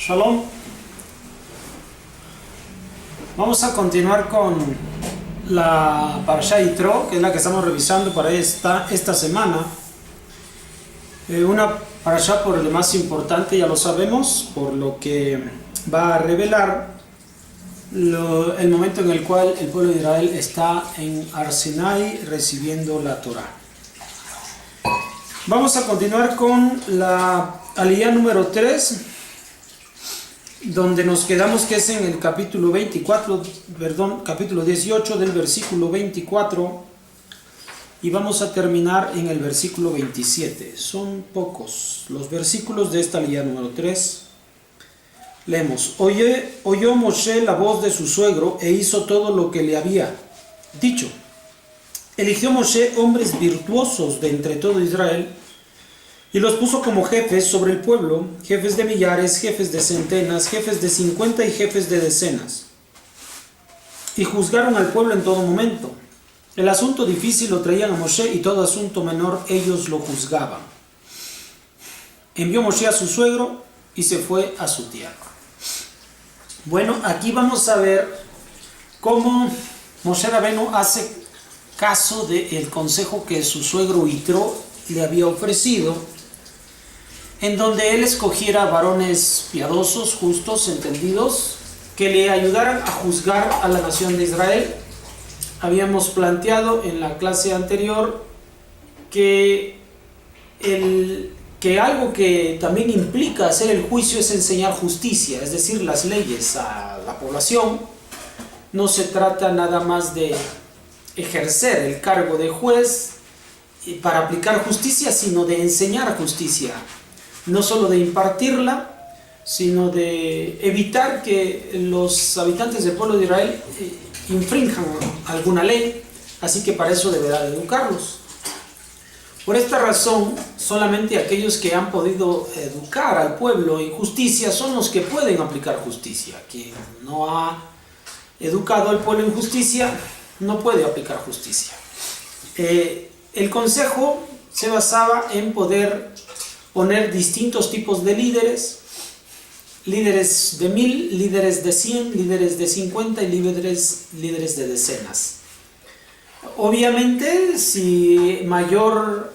Shalom. Vamos a continuar con la Parashá Yitro, que es la que estamos revisando para esta semana. Una Parashá por lo más importante, ya lo sabemos, por lo que va a revelar el momento en el cual el pueblo de Israel está en Har Sinai recibiendo la Torá. Vamos a continuar con la Aliyá número 3, donde nos quedamos, que es en el capítulo 18 del versículo 24, y vamos a terminar en el versículo 27. Son pocos los versículos de esta Aliyá número 3. Leemos: oyó Moshe la voz de su suegro e hizo todo lo que le había dicho. Eligió Moshe hombres virtuosos de entre todo Israel y los puso como jefes sobre el pueblo, jefes de millares, jefes de centenas, jefes de 50 y jefes de decenas. Y juzgaron al pueblo en todo momento. El asunto difícil lo traían a Moshe y todo asunto menor ellos lo juzgaban. Envió Moshe a su suegro y se fue a su tierra. Bueno, aquí vamos a ver cómo Moshe Rabenu hace caso del consejo que su suegro Yitro le había ofrecido, en donde él escogiera varones piadosos, justos, entendidos, que le ayudaran a juzgar a la nación de Israel. Habíamos planteado en la clase anterior que algo que también implica hacer el juicio es enseñar justicia, es decir, las leyes a la población. No se trata nada más de ejercer el cargo de juez para aplicar justicia, sino de enseñar justicia. No solo de impartirla, sino de evitar que los habitantes del pueblo de Israel infrinjan alguna ley, así que para eso deberá de educarlos. Por esta razón, solamente aquellos que han podido educar al pueblo en justicia son los que pueden aplicar justicia. Quien no ha educado al pueblo en justicia no puede aplicar justicia. El consejo se basaba en poder poner distintos tipos de líderes de 1000, líderes de 100, líderes de 50 y líderes de decenas. Obviamente, si mayor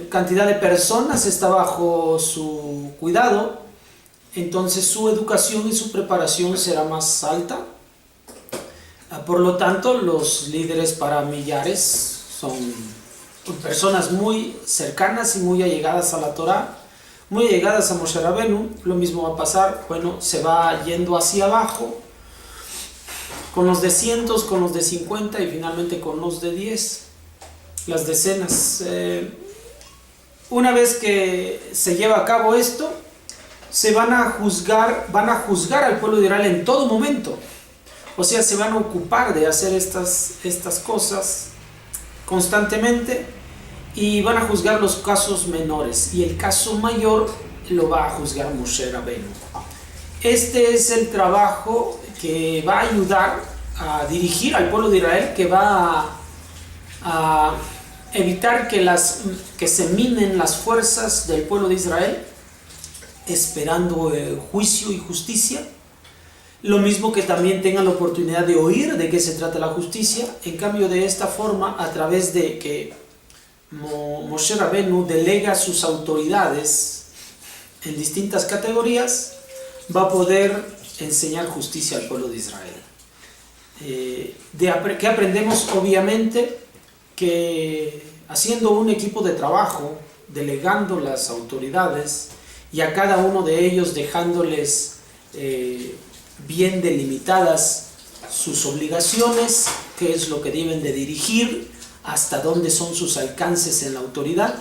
cantidad de personas está bajo su cuidado, entonces su educación y su preparación será más alta. Por lo tanto, los líderes para millares son personas muy cercanas y muy allegadas a la Torá, muy allegadas a Moshe Rabenu. Lo mismo va a pasar, se va yendo hacia abajo, con los de cientos, con los de 50 y finalmente con los de 10, las decenas. Una vez que se lleva a cabo esto, van a juzgar al pueblo de Israel en todo momento. O sea, se van a ocupar de hacer estas cosas constantemente y van a juzgar los casos menores, y el caso mayor lo va a juzgar Moshe Rabenu. Este es el trabajo que va a ayudar a dirigir al pueblo de Israel, que va a evitar que se minen las fuerzas del pueblo de Israel esperando juicio y justicia. Lo mismo que también tengan la oportunidad de oír de qué se trata la justicia. En cambio, de esta forma, a través de que Moshe Rabenu delega sus autoridades en distintas categorías, va a poder enseñar justicia al pueblo de Israel. ¿Qué aprendemos? Obviamente que haciendo un equipo de trabajo, delegando las autoridades y a cada uno de ellos dejándoles bien delimitadas sus obligaciones, qué es lo que deben de dirigir, hasta dónde son sus alcances en la autoridad,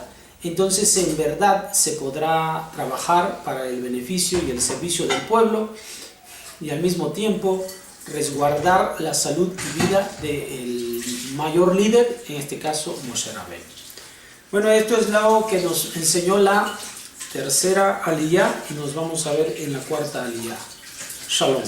entonces en verdad se podrá trabajar para el beneficio y el servicio del pueblo, y al mismo tiempo resguardar la salud y vida del mayor líder, en este caso Moshe Rabenu. Bueno, esto es lo que nos enseñó la tercera aliyá, y nos vamos a ver en la cuarta aliyá. Shalom.